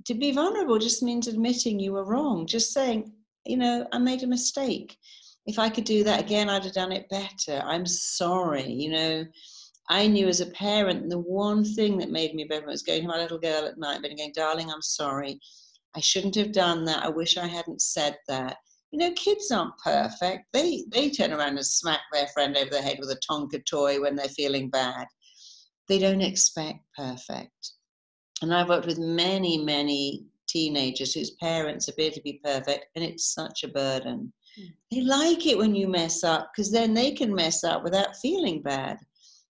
to be vulnerable just means admitting you were wrong, just saying, you know, I made a mistake. If I could do that again, I'd have done it better. I'm sorry. You know, I knew as a parent, the one thing that made me better was going to my little girl at night and going, darling, I'm sorry. I shouldn't have done that. I wish I hadn't said that. You know, kids aren't perfect. They turn around and smack their friend over the head with a Tonka toy when they're feeling bad. They don't expect perfect. And I've worked with many, many teenagers whose parents appear to be perfect, and it's such a burden. They like it when you mess up, because then they can mess up without feeling bad.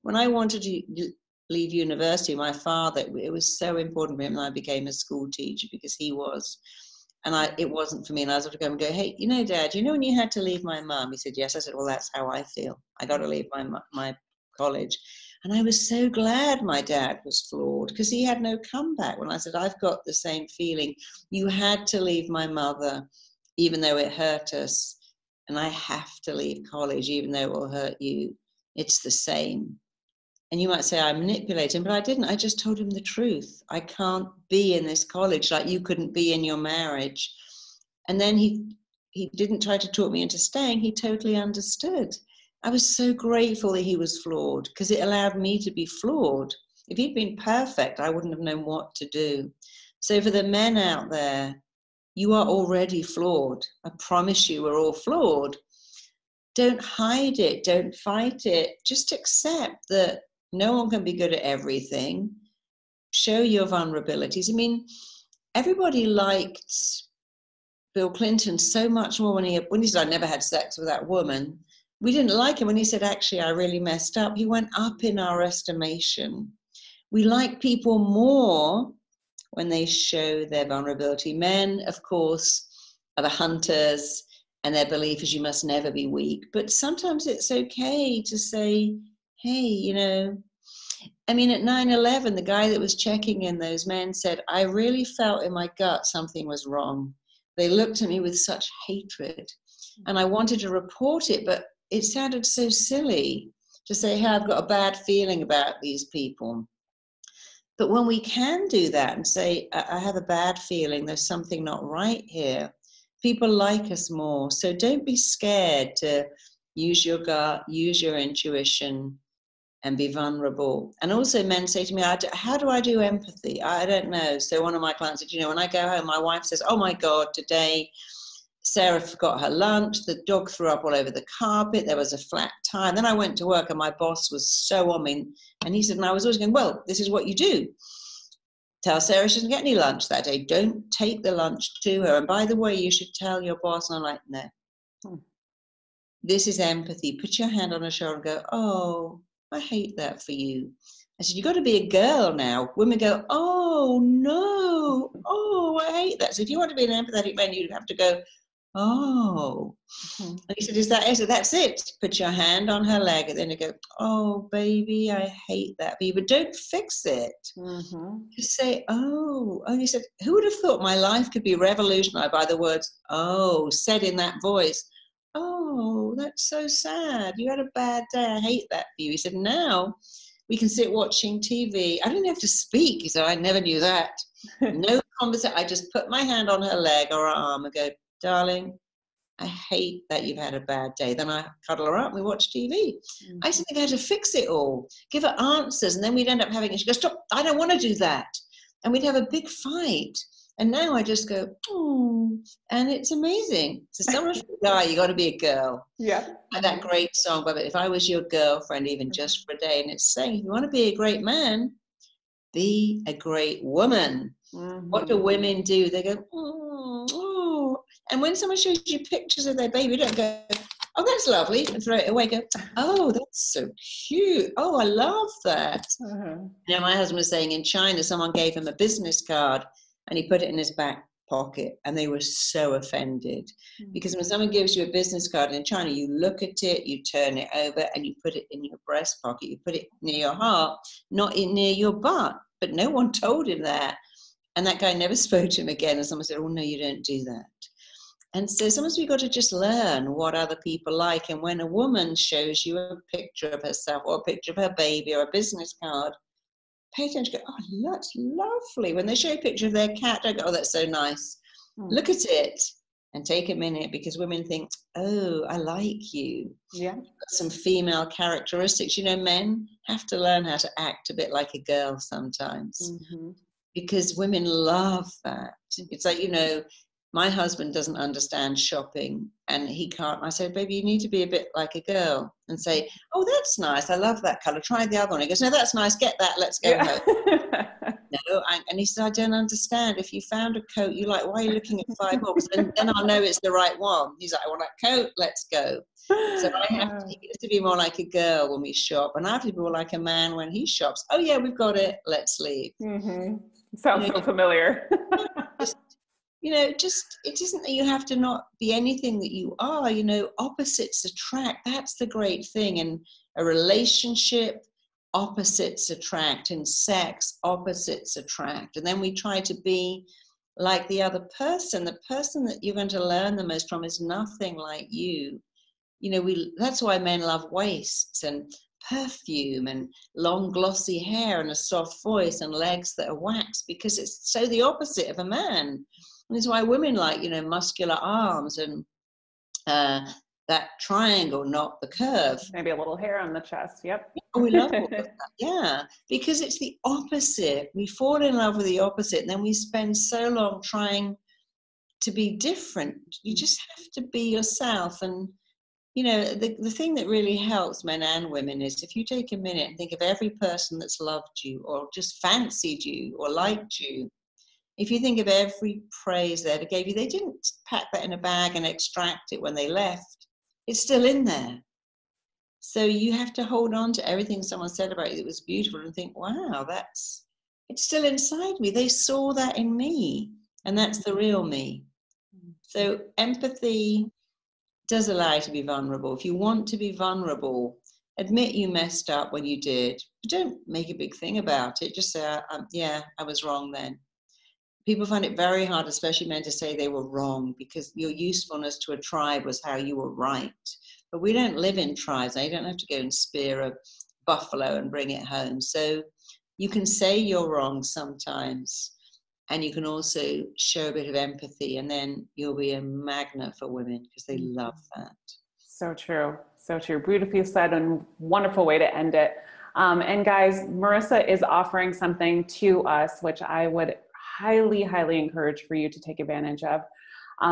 When I wanted to leave university, my father, it was so important for him that I became a school teacher, because he was. And it wasn't for me. And I was able to go and go, hey, you know, Dad, you know when you had to leave my mum? He said, yes. I said, well, that's how I feel. I got to leave my college. And I was so glad my dad was flawed, because he had no comeback. When I said, I've got the same feeling. You had to leave my mother, even though it hurt us. And I have to leave college, even though it will hurt you. It's the same. And you might say I manipulate him, but I didn't. I just told him the truth. I can't be in this college like you couldn't be in your marriage. And then he didn't try to talk me into staying. He totally understood. I was so grateful that he was flawed, because it allowed me to be flawed. If he'd been perfect, I wouldn't have known what to do. So for the men out there, you are already flawed. I promise you, we're all flawed. Don't hide it. Don't fight it. Just accept that no one can be good at everything. Show your vulnerabilities. I mean, everybody liked Bill Clinton so much more when he said, I never had sex with that woman. We didn't like him when he said, actually, I really messed up. He went up in our estimation. We like people more when they show their vulnerability. Men, of course, are the hunters, and their belief is you must never be weak. But sometimes it's okay to say, hey, you know, I mean, at 9/11, the guy that was checking in those men said, I really felt in my gut something was wrong. They looked at me with such hatred, and I wanted to report it, but it sounded so silly to say, hey, I've got a bad feeling about these people. But when we can do that and say, I have a bad feeling, there's something not right here, people like us more. So don't be scared to use your gut, use your intuition, and be vulnerable. And also men say to me, how do I do empathy? I don't know. So one of my clients said, you know, when I go home, my wife says, oh my God, today Sarah forgot her lunch. The dog threw up all over the carpet. There was a flat tire. And then I went to work and my boss was so on me. And he said, and I was always going, well, this is what you do. Tell Sarah she doesn't get any lunch that day. Don't take the lunch to her. And by the way, you should tell your boss. And I'm like, no. This is empathy. Put your hand on her shoulder and go, oh, I hate that for you. I said, you've got to be a girl now. Women go, oh, no. Oh, I hate that. So if you want to be an empathetic man, you'd have to go, oh. And he said, is that it? So that's it. Put your hand on her leg and then you go, oh, baby, I hate that for you. But don't fix it. Just say, oh. And he said, who would have thought my life could be revolutionized by the words, oh, said in that voice. Oh, that's so sad. You had a bad day. I hate that for you. He said, now we can sit watching TV. I didn't have to speak. He said, I never knew that. No conversation. I just put my hand on her leg or her arm and go, darling, I hate that you've had a bad day. Then I cuddle her up and we watch TV. I used to think I had to fix it all, give her answers, and then we'd end up having, and she goes, stop, I don't want to do that. And we'd have a big fight. And now I just go, oh, and it's amazing. So someone should die, you got to be a girl. Yeah. Like that great song, but if I was your girlfriend, even just for a day, and it's saying, if you want to be a great man, be a great woman. What do women do? They go, oh. And when someone shows you pictures of their baby, you don't go, oh, that's lovely, and throw it away. Go, oh, that's so cute. Oh, I love that. Now, my husband was saying in China, someone gave him a business card and he put it in his back pocket, and they were so offended because when someone gives you a business card in China, you look at it, you turn it over, and you put it in your breast pocket. You put it near your heart, not near your butt. But no one told him that. And that guy never spoke to him again. And someone said, oh, no, you don't do that. And so sometimes we've got to just learn what other people like. And when a woman shows you a picture of herself or a picture of her baby or a business card, pay attention. Go, oh, that's lovely. When they show a picture of their cat, I go, oh, that's so nice. Look at it and take a minute, because women think, oh, I like you. Yeah. Some female characteristics. You know, men have to learn how to act a bit like a girl sometimes because women love that. It's like, you know, my husband doesn't understand shopping and he can't. I said, baby, you need to be a bit like a girl and say, oh, that's nice. I love that color. Try the other one. He goes, no, that's nice. Get that. Let's go home. No, and he said, I don't understand. If you found a coat you like, why are you looking at 5 more? Then I'll know it's the right one. He's like, I want that coat. Let's go. So he has to be more like a girl when we shop, and I have to be more like a man when he shops. Oh yeah, we've got it. Let's leave. Sounds so familiar. You know, just, it isn't that you have to not be anything that you are. You know, opposites attract. That's the great thing. In a relationship, opposites attract. In sex, opposites attract. And then we try to be like the other person. The person that you're going to learn the most from is nothing like you. You know, that's why men love waists and perfume and long glossy hair and a soft voice and legs that are waxed, because it's so the opposite of a man. And it's why women like, you know, muscular arms and that triangle, not the curve. Maybe a little hair on the chest. Yep. Oh, we love all of that. Yeah, because it's the opposite. We fall in love with the opposite, and then we spend so long trying to be different. You just have to be yourself. And you know, the thing that really helps men and women is if you take a minute and think of every person that's loved you or just fancied you or liked you. If you think of every praise they ever gave you, they didn't pack that in a bag and extract it when they left. It's still in there. So you have to hold on to everything someone said about you that was beautiful and think, wow, it's still inside me. They saw that in me, and that's the real me. So empathy does allow you to be vulnerable. If you want to be vulnerable, admit you messed up when you did. But don't make a big thing about it. Just say, yeah, I was wrong then. People find it very hard, especially men, to say they were wrong because your usefulness to a tribe was how you were right. But we don't live in tribes. You don't have to go and spear a buffalo and bring it home. So you can say you're wrong sometimes, and you can also show a bit of empathy, and then you'll be a magnet for women because they love that. So true. So true. Beautifully said, and wonderful way to end it. And guys, Marisa is offering something to us, which I would highly, highly encourage for you to take advantage of.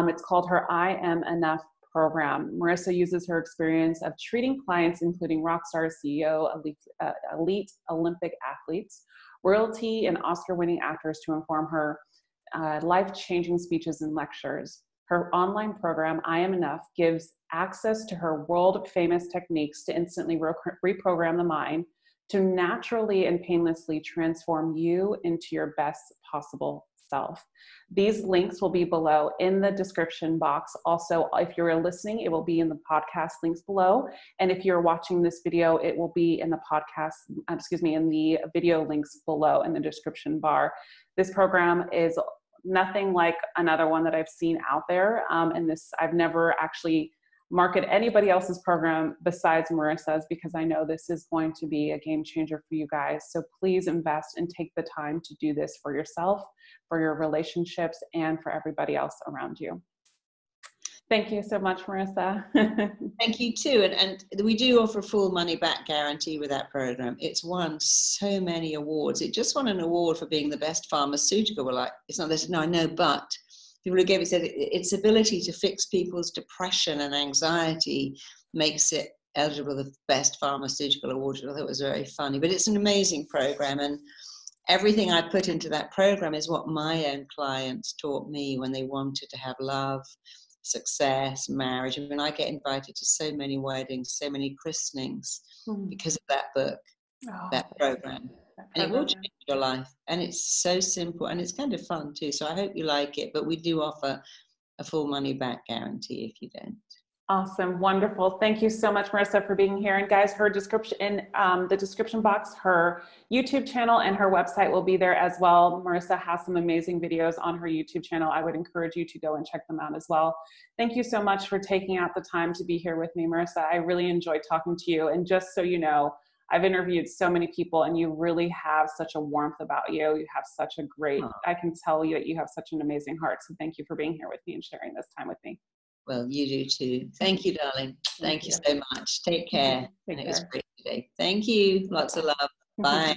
It's called her I Am Enough program. Marisa uses her experience of treating clients, including rock stars, CEO, elite Olympic athletes, royalty, and Oscar-winning actors to inform her life-changing speeches and lectures. Her online program, I Am Enough, gives access to her world-famous techniques to instantly reprogram the mind to naturally and painlessly transform you into your best possible self. These links will be below in the description box. Also, if you're listening, it will be in the podcast links below. And if you're watching this video, it will be in the podcast, in the video links below in the description bar. This program is nothing like another one that I've seen out there. And I've never actually market anybody else's program besides Marisa's, because I know this is going to be a game changer for you guys. So please invest and take the time to do this for yourself, for your relationships, and for everybody else around you. Thank you so much, Marisa. Thank you too. And we do offer a full money back guarantee with that program. It's won so many awards. It just won an award for being the best pharmaceutical. We're like, it's not this, no, I know, but people who gave it said its ability to fix people's depression and anxiety makes it eligible for the best pharmaceutical award. I thought it was very funny, but it's an amazing program. And everything I put into that program is what my own clients taught me when they wanted to have love, success, marriage. I mean, I get invited to so many weddings, so many christenings because of that book, that program. And it will change your life. And it's so simple and it's kind of fun too. So I hope you like it, but we do offer a full money back guarantee if you don't. Awesome. Wonderful. Thank you so much, Marisa, for being here. And guys, her description in the description box, her YouTube channel and her website will be there as well. Marisa has some amazing videos on her YouTube channel. I would encourage you to go and check them out as well. Thank you so much for taking out the time to be here with me, Marisa. I really enjoyed talking to you. And just so you know, I've interviewed so many people and you really have such a warmth about you. You have such a great, I can tell you that you have such an amazing heart. So thank you for being here with me and sharing this time with me. Well, you do too. Thank you, darling. Thank you so much. Take care. Take care. It was great today. Thank you. Lots of love. Bye.